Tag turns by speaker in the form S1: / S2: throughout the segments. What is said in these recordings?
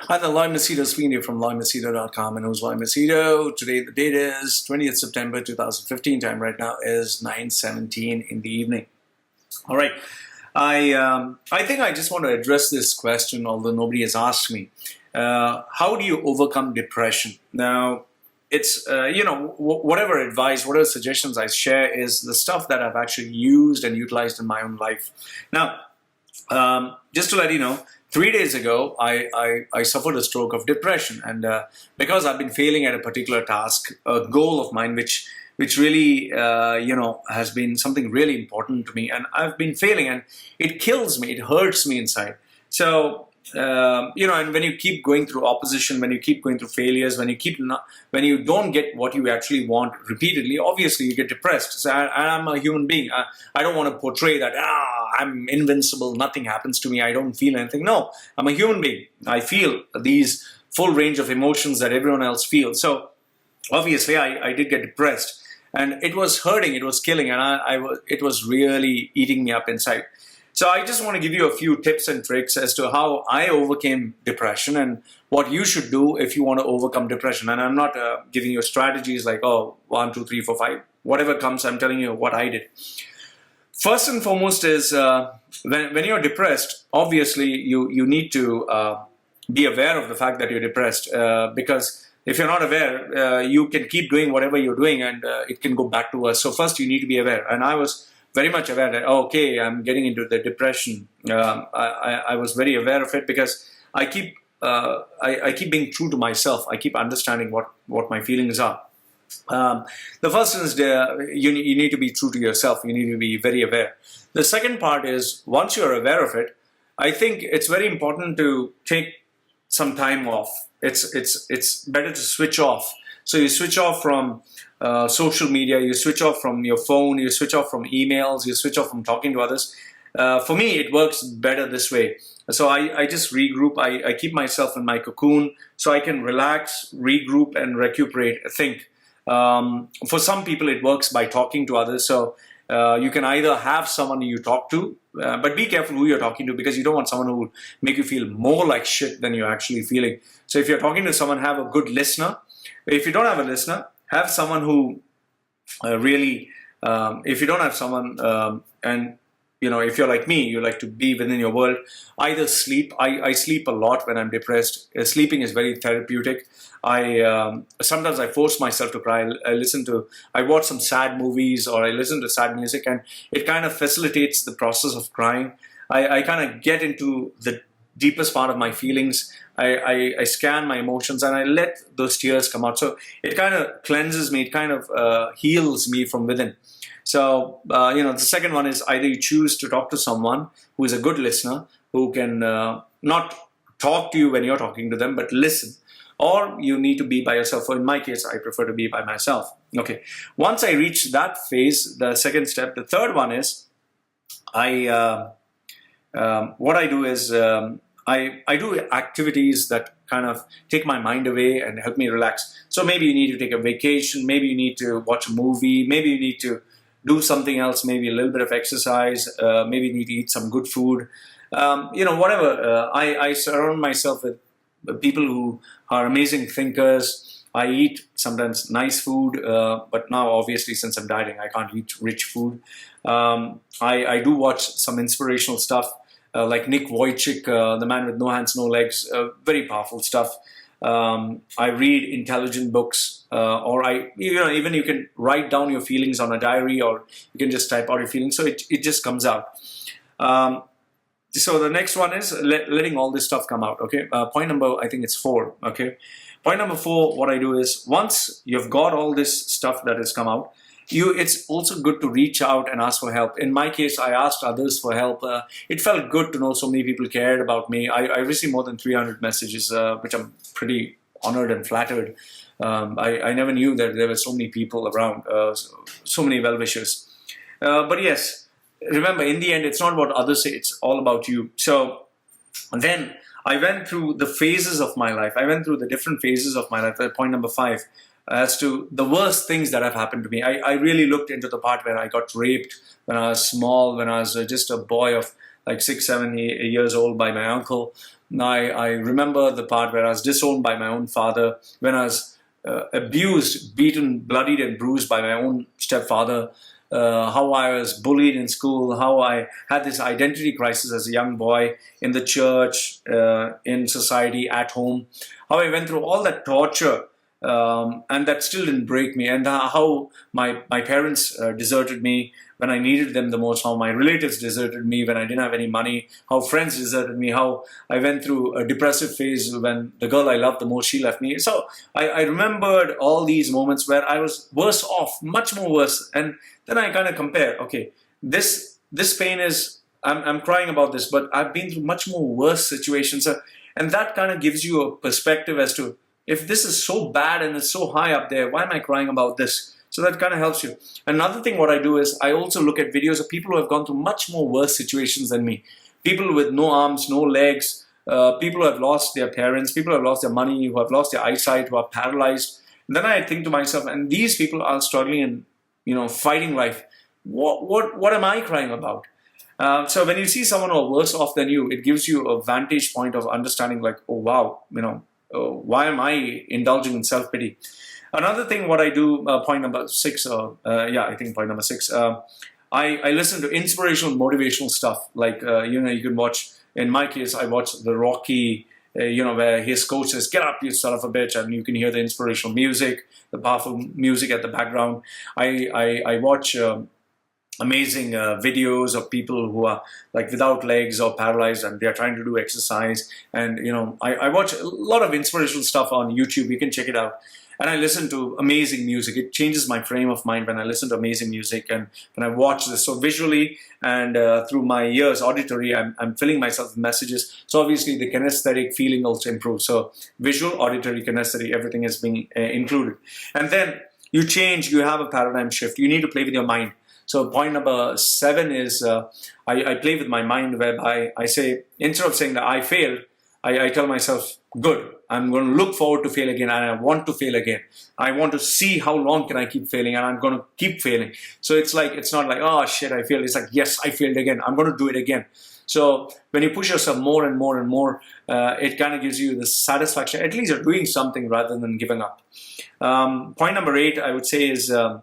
S1: Hi, the Loy Machedo speaking to you from loymachedo.com, and who's Loy Machedo? Today the date is 20th September 2015. Time right now is 9:17 in the evening. All right, I think I just want to address this question, although nobody has asked me. How do you overcome depression? Now, it's whatever advice, whatever suggestions I share is the stuff that I've actually used and utilized in my own life. Now, just to let you know, 3 days ago, I suffered a stroke of depression, and because I've been failing at a particular task, a goal of mine, which really has been something really important to me, and I've been failing, and it kills me, it hurts me inside. So and when you keep going through opposition, when you keep going through failures, when you don't get what you actually want repeatedly, obviously you get depressed. So I'm a human being. I don't want to portray that I'm invincible, nothing happens to me, I don't feel anything. No, I'm a human being. I feel these full range of emotions that everyone else feels. So obviously I did get depressed, and it was hurting, it was killing, and it was really eating me up inside. So I just want to give you a few tips and tricks as to how I overcame depression and what you should do if you want to overcome depression. And I'm not giving you strategies like, 1, 2, 3, 4, 5, whatever comes, I'm telling you what I did. First and foremost is when you're depressed, obviously you need to be aware of the fact that you're depressed, because if you're not aware, you can keep doing whatever you're doing, and it can go back to worse. So first you need to be aware. And I was very much aware that, okay, I'm getting into the depression. I was very aware of it because I keep being true to myself. I keep understanding what my feelings are. The first is you need to be true to yourself. You need to be very aware. The second part is, once you're aware of it, I think it's very important to take some time off. It's better to switch off. So you switch off from social media, you switch off from your phone, you switch off from emails, you switch off from talking to others. For me, it works better this way. So I just regroup, I keep myself in my cocoon so I can relax, regroup, and recuperate, think. For some people, it works by talking to others. So you can either have someone you talk to, but be careful who you're talking to, because you don't want someone who will make you feel more like shit than you're actually feeling. So if you're talking to someone, have a good listener. If you don't have a listener, have someone who if you don't have someone, and if you're like me, you like to be within your world, either sleep. I sleep a lot when I'm depressed. Sleeping is very therapeutic. Sometimes I force myself to cry. I watch some sad movies, or I listen to sad music, and it kind of facilitates the process of crying. I kind of get into the deepest part of my feelings. I scan my emotions, and I let those tears come out. So it kind of cleanses me. It kind of heals me from within. So, the second one is, either you choose to talk to someone who is a good listener, who can not talk to you when you're talking to them, but listen. Or you need to be by yourself. So in my case, I prefer to be by myself. Okay. Once I reach that phase, the second step, the third one is, what I do is, I do activities that kind of take my mind away and help me relax. So maybe you need to take a vacation, maybe you need to watch a movie, maybe you need to do something else, maybe a little bit of exercise, maybe you need to eat some good food, whatever. I surround myself with people who are amazing thinkers. I eat sometimes nice food, but now obviously since I'm dieting, I can't eat rich food. I do watch some inspirational stuff. Like Nick Vujicic, the man with no hands, no legs, very powerful stuff. I read intelligent books, or even you can write down your feelings on a diary, or you can just type out your feelings, so it just comes out. So the next one is letting all this stuff come out. Okay, point number, I think it's 4. Okay, point number 4. What I do is, once you've got all this stuff that has come out, it's also good to reach out and ask for help. In my case, I asked others for help. It felt good to know so many people cared about me. I received more than 300 messages, which I'm pretty honored and flattered. I never knew that there were so many people around, so many well-wishers. But yes, remember, in the end, it's not what others say, it's all about you. So then I went through the phases of my life. I went through the different phases of my life. Point number 5. As to the worst things that have happened to me. I really looked into the part where I got raped when I was small, when I was just a boy of like 6, 7 years old by my uncle. I remember the part where I was disowned by my own father, when I was abused, beaten, bloodied, and bruised by my own stepfather, how I was bullied in school, how I had this identity crisis as a young boy in the church, in society, at home, how I went through all that torture, and that still didn't break me, and how my parents deserted me when I needed them the most, how my relatives deserted me when I didn't have any money, how friends deserted me, how I went through a depressive phase when the girl I loved the most, she left me. So I remembered all these moments where I was worse off, much more worse. And then I kind of compare, okay, this pain is, I'm crying about this, but I've been through much more worse situations. And that kind of gives you a perspective as to, if this is so bad and it's so high up there, why am I crying about this? So that kind of helps you. Another thing what I do is I also look at videos of people who have gone through much more worse situations than me. People with no arms, no legs, people who have lost their parents, people who have lost their money, who have lost their eyesight, who are paralyzed. And then I think to myself, and these people are struggling and fighting life. What am I crying about? So when you see someone who are worse off than you, it gives you a vantage point of understanding, like, oh wow, why am I indulging in self-pity? Another thing what I do, point number 6, I think point number 6, I listen to inspirational, motivational stuff. Like, you can watch, in my case, I watch the Rocky, where his coach says, get up, you son of a bitch, and you can hear the inspirational music, the powerful music at the background. I watch amazing videos of people who are like without legs or paralyzed, and they are trying to do exercise. And, I watch a lot of inspirational stuff on YouTube. You can check it out. And I listen to amazing music. It changes my frame of mind when I listen to amazing music and when I watch this. So visually and through my ears, auditory, I'm filling myself with messages. So obviously the kinesthetic feeling also improves. So visual, auditory, kinesthetic, everything is being included. And then you have a paradigm shift. You need to play with your mind. So point number 7 is I play with my mind, whereby I say, instead of saying that I failed, I tell myself, good, I'm going to look forward to fail again, and I want to fail again. I want to see how long can I keep failing, and I'm going to keep failing. So it's not like, oh shit, I failed. It's like, yes, I failed again. I'm going to do it again. So when you push yourself more and more and more, it kind of gives you the satisfaction. At least you're doing something rather than giving up. Point number 8, I would say, is you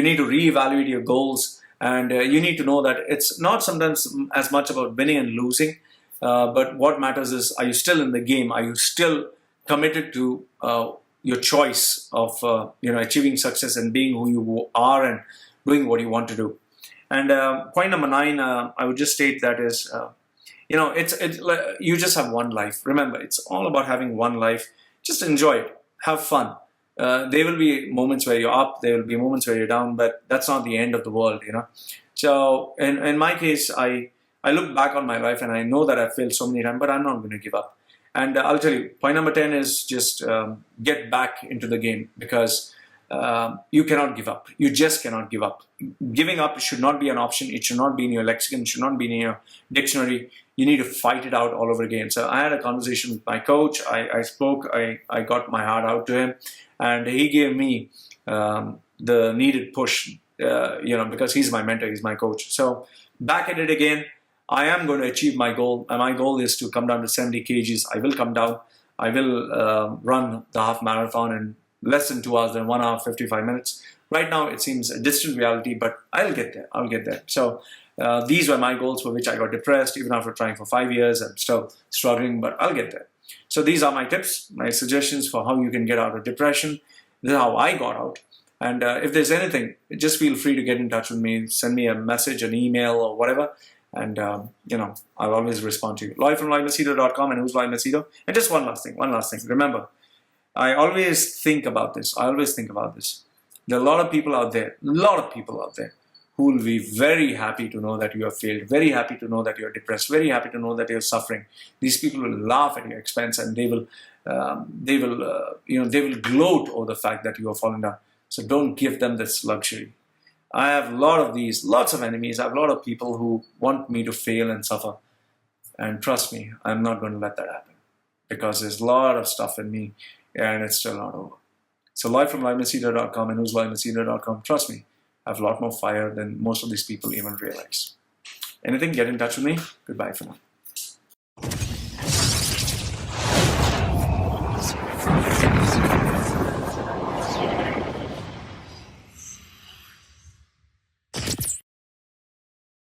S1: need to reevaluate your goals, and you need to know that it's not sometimes as much about winning and losing. But what matters is, are you still in the game? Are you still committed to your choice of achieving success and being who you are and doing what you want to do? And point number 9, I would just state that is, you just have one life. Remember, it's all about having one life. Just enjoy it. Have fun. There will be moments where you're up. There will be moments where you're down. But that's not the end of the world, So in my case, I look back on my life and I know that I've failed so many times, but I'm not going to give up. And I'll tell you, point number 10 is just get back into the game, because you cannot give up. You just cannot give up. Giving up should not be an option. It should not be in your lexicon. It should not be in your dictionary. You need to fight it out all over again. So I had a conversation with my coach. I spoke. I got my heart out to him, and he gave me the needed push, because he's my mentor. He's my coach. So back at it again. I am going to achieve my goal, and my goal is to come down to 70 kgs. I will come down. I will run the half marathon in less than 2 hours, than 1 hour, 55 minutes. Right now, it seems a distant reality, but I'll get there. I'll get there. So these were my goals, for which I got depressed. Even after trying for 5 years, I'm still struggling, but I'll get there. So these are my tips, my suggestions for how you can get out of depression. This is how I got out. And if there's anything, just feel free to get in touch with me. Send me a message, an email, or whatever. And, I'll always respond to you. Loy from loymachedo.com, and who's Loy Machedo? And just one last thing. Remember, I always think about this. There are a lot of people out there, who will be very happy to know that you have failed, very happy to know that you're depressed, very happy to know that you're suffering. These people will laugh at your expense, and they will gloat over the fact that you are falling down. So don't give them this luxury. I have lots of enemies. I have a lot of people who want me to fail and suffer. And trust me, I'm not going to let that happen, because there's a lot of stuff in me, and it's still not over. So Loy from loymachedo.com and who's loymachedo.com. Trust me, I have a lot more fire than most of these people even realize. Anything, get in touch with me. Goodbye for now.